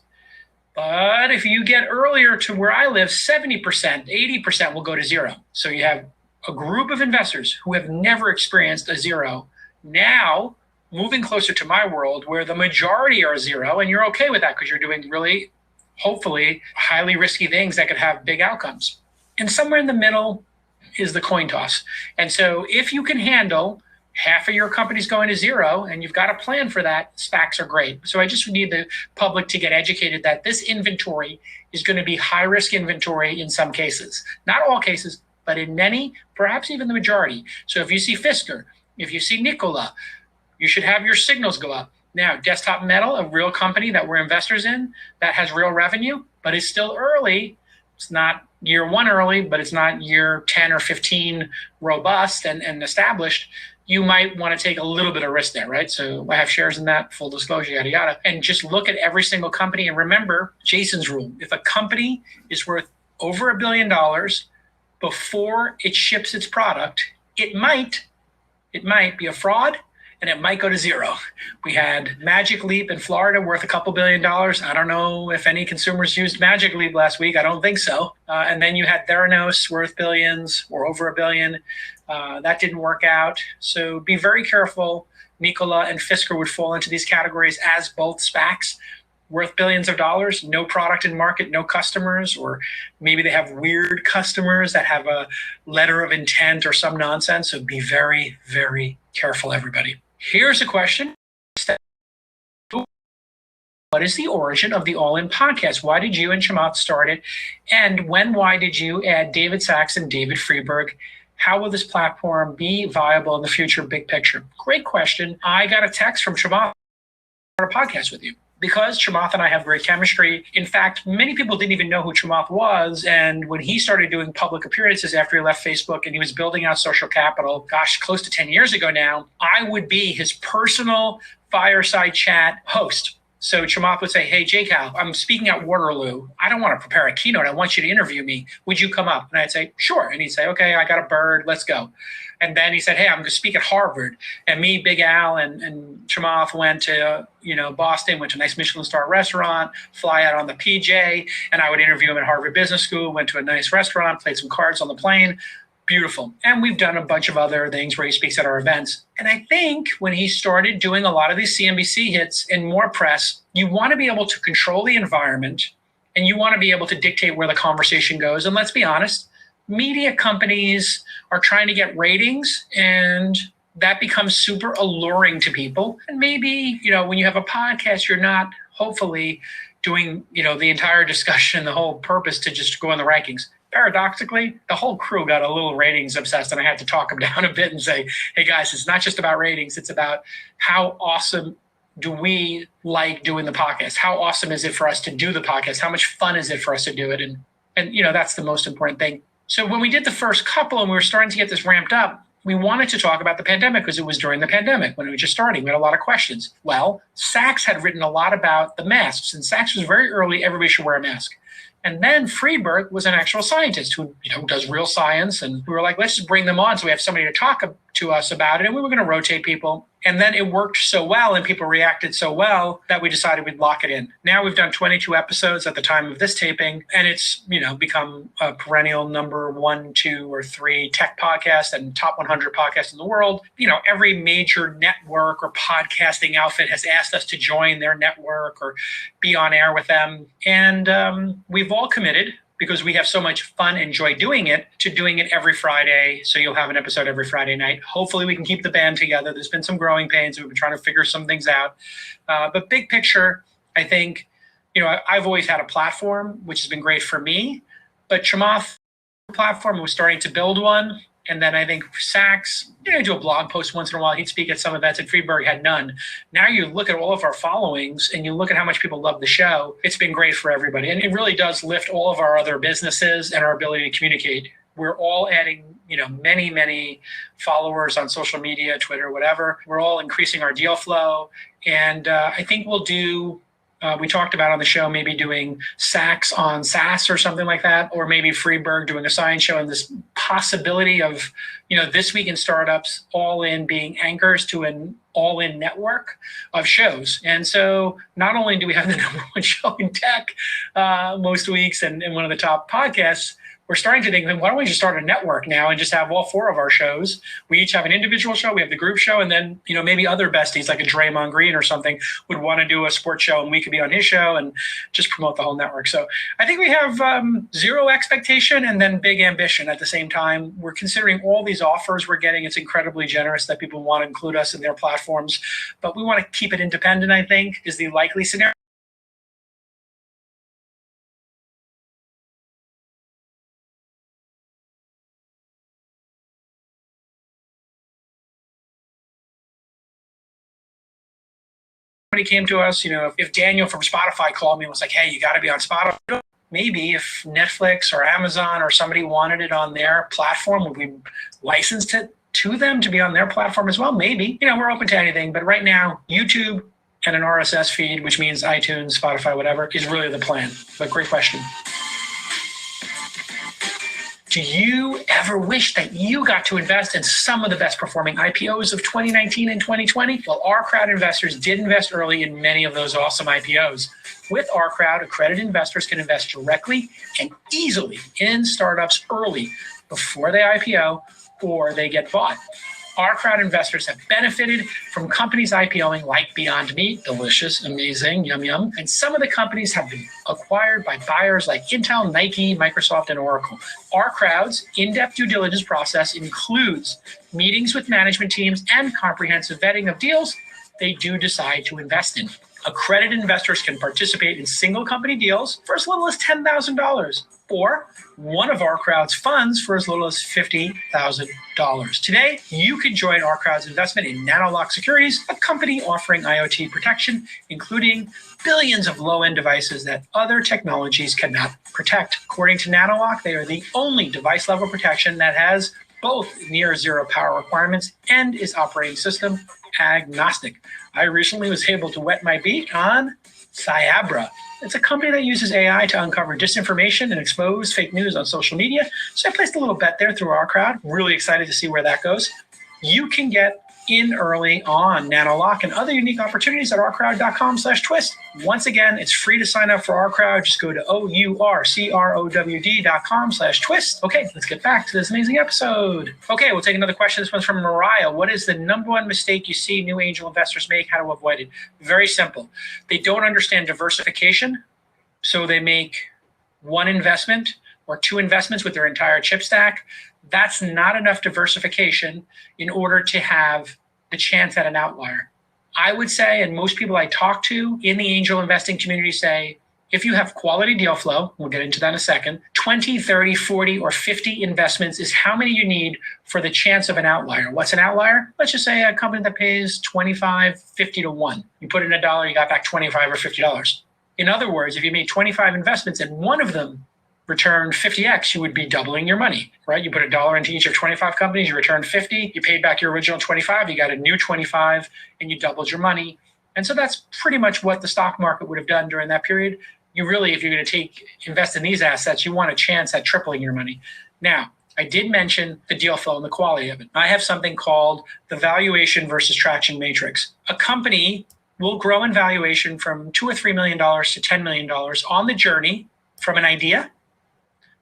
F: But if you get earlier to where I live, 70%, 80% will go to zero. So you have a group of investors who have never experienced a zero, now moving closer to my world where the majority are zero, and you're okay with that because you're doing really, hopefully, highly risky things that could have big outcomes. And somewhere in the middle is the coin toss. And so if you can handle half of your company's going to zero and you've got a plan for that, SPACs are great. So I just need the public to get educated that this inventory is going to be high risk inventory in some cases. Not all cases, but in many, perhaps even the majority. So if you see Fisker, if you see Nikola, you should have your signals go up. Now, Desktop Metal, a real company that we're investors in that has real revenue, but it's still early. It's not year one early, but it's not year 10 or 15 robust and established. You might want to take a little bit of risk there, right? So I have shares in that, full disclosure, yada, yada. And just look at every single company and remember Jason's rule. If a company is worth over $1 billion before it ships its product, it might be a fraud and it might go to zero. We had Magic Leap in Florida worth a couple $1 billion. I don't know if any consumers used Magic Leap last week. I don't think so. And then you had Theranos worth billions or over $1 billion. That didn't work out. So be very careful. Nikola and Fisker would fall into these categories as both SPACs worth billions of dollars, no product in market, no customers, or maybe they have weird customers that have a letter of intent or some nonsense. So be very, very careful, everybody. Here's a question. What is the origin of the All In podcast? Why did you and Chamath start it? And why did you add David Sachs and David Freeberg? How will this platform be viable in the future, big picture? Great question. I got a text from Chamath on a podcast with you. Because Chamath and I have great chemistry. In fact, many people didn't even know who Chamath was. And when he started doing public appearances after he left Facebook and he was building out social capital, gosh, close to 10 years ago now, I would be his personal fireside chat host. So Chamath would say, hey, J-Cal, I'm speaking at Waterloo. I don't want to prepare a keynote. I want you to interview me. Would you come up? And I'd say, sure. And he'd say, okay, I got a bird. Let's go. And then he said, hey, I'm going to speak at Harvard. And me, Big Al, and Chamath went to, Boston, went to a nice Michelin star restaurant, fly out on the PJ, and I would interview him at Harvard Business School, went to a nice restaurant, played some cards on the plane. Beautiful. And we've done a bunch of other things where he speaks at our events. And I think when he started doing a lot of these CNBC hits and more press, you want to be able to control the environment and you want to be able to dictate where the conversation goes. And let's be honest, media companies are trying to get ratings and that becomes super alluring to people. And maybe, when you have a podcast, you're not hopefully doing, the entire discussion, the whole purpose to just go in the rankings. Paradoxically, the whole crew got a little ratings obsessed and I had to talk them down a bit and say, hey guys, it's not just about ratings. It's about how awesome do we like doing the podcast? How awesome is it for us to do the podcast? How much fun is it for us to do it? And that's the most important thing. So when we did the first couple and we were starting to get this ramped up, we wanted to talk about the pandemic because it was during the pandemic when it was just starting. We had a lot of questions. Well, Sachs had written a lot about the masks, and Sachs was very early, everybody should wear a mask. And then Freeberg was an actual scientist who does real science. And we were like, let's just bring them on so we have somebody to talk to us about it. And we were going to rotate people. And then it worked so well and people reacted so well that we decided we'd lock it in. Now we've done 22 episodes at the time of this taping. And it's, become a perennial number 1, 2, or 3 tech podcast and top 100 podcast in the world. Every major network or podcasting outfit has asked us to join their network or be on air with them. And we've all committed, because we have so much fun and joy doing it, to doing it every Friday. So you'll have an episode every Friday night. Hopefully we can keep the band together. There's been some growing pains. We've been trying to figure some things out. But big picture, I think, I've always had a platform, which has been great for me. But Chamath platform was starting to build one. And then I think Sachs, do a blog post once in a while. He'd speak at some events, and Freeberg had none. Now you look at all of our followings and you look at how much people love the show. It's been great for everybody. And it really does lift all of our other businesses and our ability to communicate. We're all adding, many, many followers on social media, Twitter, whatever. We're all increasing our deal flow. And I think we'll do, we talked about on the show, maybe doing Sachs on SaaS or something like that, or maybe Freeberg doing a science show, and this possibility of, This Week in Startups, All In being anchors to an All In network of shows. And so not only do we have the number 1 show in tech most weeks and one of the top podcasts, we're starting to think, why don't we just start a network now and just have all 4 of our shows? We each have an individual show, we have the group show, and then, maybe other besties like a Draymond Green or something would want to do a sports show and we could be on his show and just promote the whole network. So I think we have zero expectation and then big ambition at the same time. We're considering all these offers we're getting. It's incredibly generous that people want to include us in their platforms, but we want to keep it independent, I think, is the likely scenario. Somebody came to us, if Daniel from Spotify called me and was like, hey, you got to be on Spotify. Maybe if Netflix or Amazon or somebody wanted it on their platform, would we license it to them to be on their platform as well? Maybe. We're open to anything. But right now, YouTube and an RSS feed, which means iTunes, Spotify, whatever, is really the plan. But great question. Do you ever wish that you got to invest in some of the best performing IPOs of 2019 and 2020? Well, our crowd investors did invest early in many of those awesome IPOs. With our crowd, accredited investors can invest directly and easily in startups early before they IPO or they get bought. Our crowd investors have benefited from companies IPOing like Beyond Meat, delicious, amazing, yum, yum. And some of the companies have been acquired by buyers like Intel, Nike, Microsoft, and Oracle. Our crowd's in-depth due diligence process includes meetings with management teams and comprehensive vetting of deals they do decide to invest in. Accredited investors can participate in single company deals for as little as $10,000 or one of our crowd's funds for as little as $50,000. Today, you can join our crowd's investment in Nanolock Securities, a company offering IoT protection, including billions of low-end devices that other technologies cannot protect. According to Nanolock, they are the only device-level protection that has both near zero power requirements and is operating system agnostic. I recently was able to wet my beak on Cyabra. It's a company that uses AI to uncover disinformation and expose fake news on social media. So I placed a little bet there through our crowd. Really excited to see where that goes. You can get in early on Nanolock and other unique opportunities at ourcrowd.com/twist. Once again, it's free to sign up for our crowd. Just go to ourcrowd.com/twist. Okay, let's get back to this amazing episode. Okay, we'll take another question. This one's from Mariah. What is the number one mistake you see new angel investors make? How to avoid it? Very simple. They don't understand diversification, so they make one investment or two investments with their entire chip stack. That's not enough diversification in order to have the chance at an outlier. I would say, and most people I talk to in the angel investing community say, if you have quality deal flow, we'll get into that in a second, 20, 30, 40, or 50 investments is how many you need for the chance of an outlier. What's an outlier? Let's just say a company that pays 25, 50 to 1. You put in $1, you got back 25 or $50. In other words, if you made 25 investments and one of them returned 50x, you would be doubling your money, right? You put $1 into each of 25 companies, you returned 50, you paid back your original 25, you got a new 25, and you doubled your money. And so that's pretty much what the stock market would have done during that period. You really, if you're going to invest in these assets, you want a chance at tripling your money. Now, I did mention the deal flow and the quality of it. I have something called the valuation versus traction matrix. A company will grow in valuation from $2 or $3 million to $10 million on the journey from an idea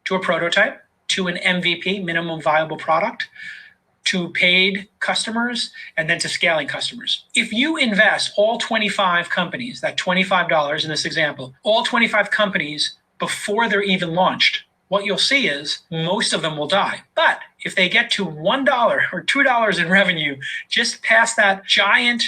F: to a prototype, to an MVP, minimum viable product, to paid customers, and then to scaling customers. If you invest all 25 companies, that $25 in this example, all 25 companies before they're even launched, what you'll see is most of them will die. But if they get to $1 or $2 in revenue, just past that giant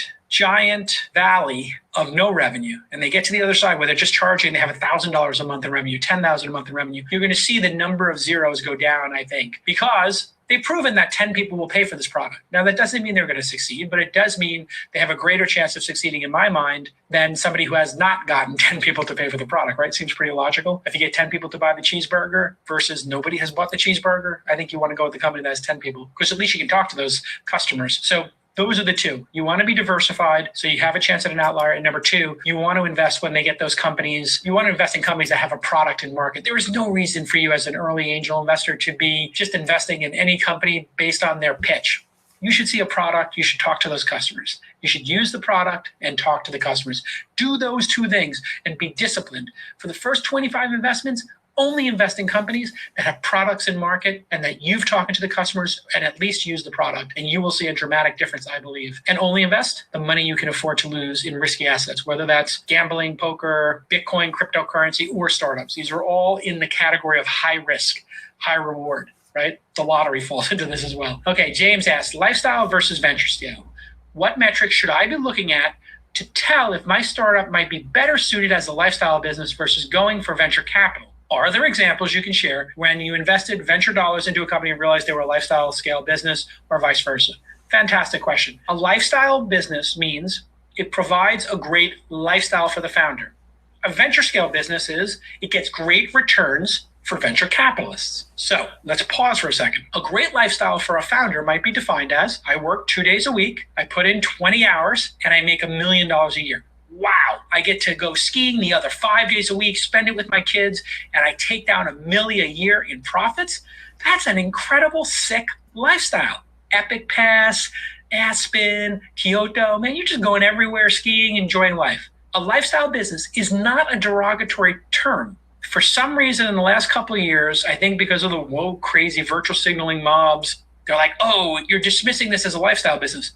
F: valley of no revenue, and they get to the other side where they're just charging, they have $1,000 a month in revenue, $10,000 a month in revenue, you're going to see the number of zeros go down, I think, because they've proven that 10 people will pay for this product. Now, that doesn't mean they're going to succeed, but it does mean they have a greater chance of succeeding, in my mind, than somebody who has not gotten 10 people to pay for the product, right? Seems pretty logical. If you get 10 people to buy the cheeseburger versus nobody has bought the cheeseburger, I think you want to go with the company that has 10 people, because at least you can talk to those customers. So those are the two. You want to be diversified so you have a chance at an outlier. And number two, you want to invest when they get those companies. You want to invest in companies that have a product in market. There is no reason for you as an early angel investor to be just investing in any company based on their pitch. You should see a product. You should talk to those customers. You should use the product and talk to the customers. Do those two things and be disciplined. For the first 25 investments, only invest in companies that have products in market and that you've talked to the customers and at least use the product, and you will see a dramatic difference, I believe. And only invest the money you can afford to lose in risky assets, whether that's gambling, poker, Bitcoin, cryptocurrency, or startups. These are all in the category of high risk, high reward, right? The lottery falls into this as well. Okay, James asks, lifestyle versus venture scale. What metrics should I be looking at to tell if my startup might be better suited as a lifestyle business versus going for venture capital? Are there examples you can share when you invested venture dollars into a company and realized they were a lifestyle scale business or vice versa? Fantastic question. A lifestyle business means it provides a great lifestyle for the founder. A venture scale business it gets great returns for venture capitalists. So let's pause for a second. A great lifestyle for a founder might be defined as, I work 2 days a week, I put in 20 hours, and I make $1 million a year. Wow, I get to go skiing the other 5 days a week, spend it with my kids, and I take down $1 million a year in profits. That's an incredible, sick lifestyle. Epic Pass, Aspen, Kyoto, man, you're just going everywhere skiing, enjoying life. A lifestyle business is not a derogatory term. For some reason in the last couple of years, I think because of the woke, crazy virtual signaling mobs, they're like, oh, you're dismissing this as a lifestyle business.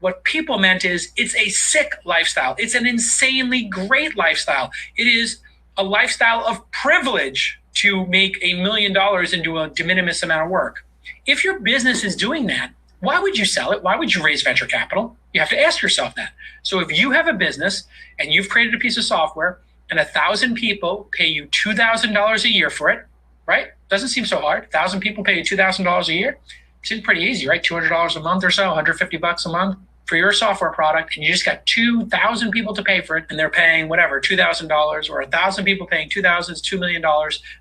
F: What people meant is it's a sick lifestyle. It's an insanely great lifestyle. It is a lifestyle of privilege to make $1 million and do a de minimis amount of work. If your business is doing that, why would you sell it? Why would you raise venture capital? You have to ask yourself that. So if you have a business and you've created a piece of software and 1,000 people pay you $2,000 a year for it, right? Doesn't seem so hard. 1,000 people pay you $2,000 a year. Seems pretty easy, right? $200 a month or so, $150 a month for your software product, and you just got 2,000 people to pay for it, and they're paying whatever, $2,000, or 1,000 people paying $2,000 is $2 million.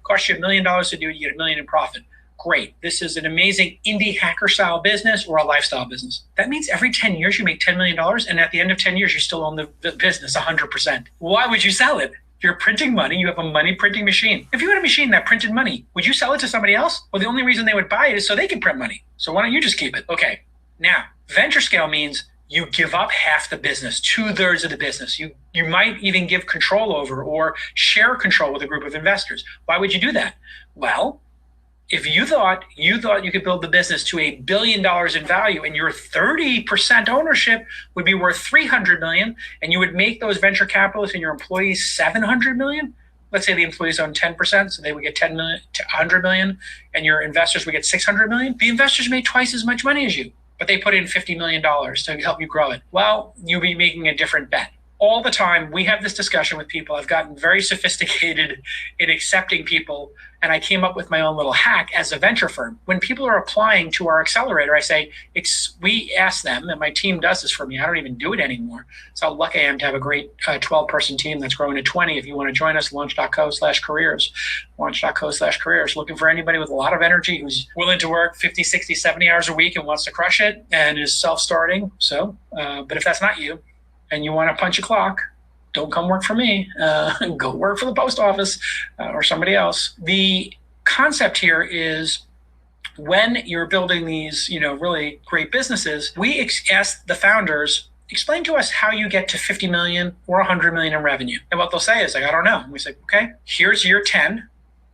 F: Cost you $1 million to do it, you get $1 million in profit. Great. This is an amazing indie hacker style business or a lifestyle business. That means every 10 years you make $10 million, and at the end of 10 years, you still own the business 100%. Why would you sell it? You're printing money. You have a money printing machine. If you had a machine that printed money, would you sell it to somebody else? Well, the only reason they would buy it is so they can print money. So why don't you just keep it? Okay. Now, venture scale means you give up half the business, 2/3 of the business. You might even give control over or share control with a group of investors. Why would you do that? Well, if you thought you could build the business to $1 billion in value and your 30% ownership would be worth $300 million, and you would make those venture capitalists and your employees $700 million, let's say the employees own 10%, so they would get 10 million to 100 million, and your investors would get 600 million. The investors made twice as much money as you, but they put in $50 million to help you grow it. Well, you'll be making a different bet. All the time, we have this discussion with people. I've gotten very sophisticated in accepting people, and I came up with my own little hack as a venture firm. When people are applying to our accelerator, I say, we ask them, and my team does this for me. I don't even do it anymore. So how lucky I am to have a great 12-person team that's growing to 20. If you want to join us, launch.co/careers, launch.co/careers. Looking for anybody with a lot of energy who's willing to work 50, 60, 70 hours a week and wants to crush it and is self-starting. So, but if that's not you, and you want to punch a clock, don't come work for me. Go work for the post office or somebody else. The concept here is when you're building these, really great businesses, we ask the founders, explain to us how you get to 50 million or 100 million in revenue. And what they'll say is like, I don't know. And we say, okay, here's year 10.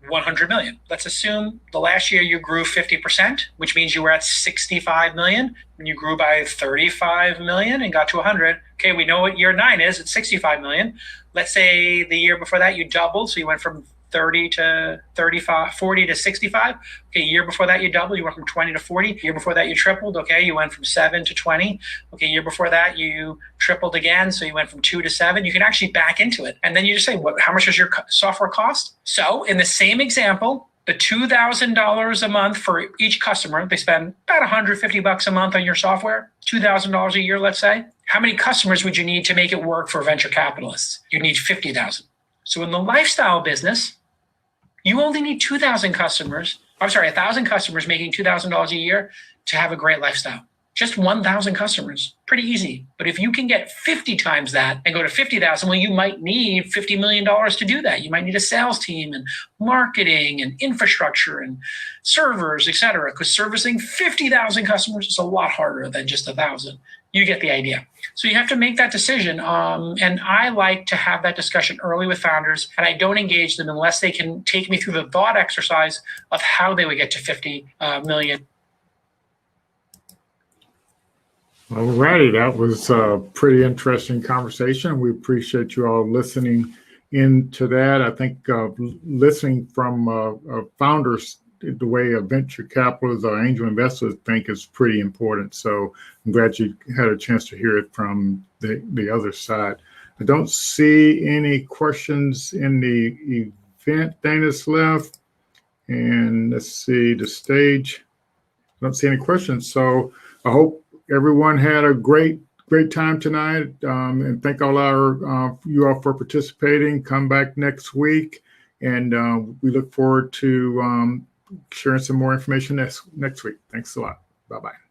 F: 100 million. Let's assume the last year you grew 50%, which means you were at 65 million, and you grew by 35 million and got to 100. Okay, we know what year 9 is. It's 65 million. Let's say the year before that you doubled, so you went from 30 to 35, 40 to 65. Okay, year before that you doubled, you went from 20 to 40. Year before that you tripled, okay, you went from 7 to 20. Okay, year before that you tripled again, so you went from 2 to 7. You can actually back into it. And then you just say, how much does your software cost? So in the same example, the $2,000 a month for each customer, they spend about $150 a month on your software, $2,000 a year, let's say. How many customers would you need to make it work for venture capitalists? You need 50,000. So in the lifestyle business, you only need 1,000 customers making $2,000 a year to have a great lifestyle. Just 1,000 customers, pretty easy. But if you can get 50 times that and go to 50,000, well, you might need $50 million to do that. You might need a sales team and marketing and infrastructure and servers, et cetera, because servicing 50,000 customers is a lot harder than just 1,000. You get the idea. So you have to make that decision. And I like to have that discussion early with founders, and I don't engage them unless they can take me through the thought exercise of how they would get to 50 million.
A: All righty, that was a pretty interesting conversation. We appreciate you all listening into that. I think listening from founders, the way a venture capitalists or angel investors think is pretty important. So I'm glad you had a chance to hear it from the other side. I don't see any questions in the event thing that's left. And let's see the stage. I don't see any questions. So I hope everyone had a great great time tonight, and thank all you all for participating. Come back next week, and we look forward to sharing some more information next week. Thanks a lot. Bye-bye.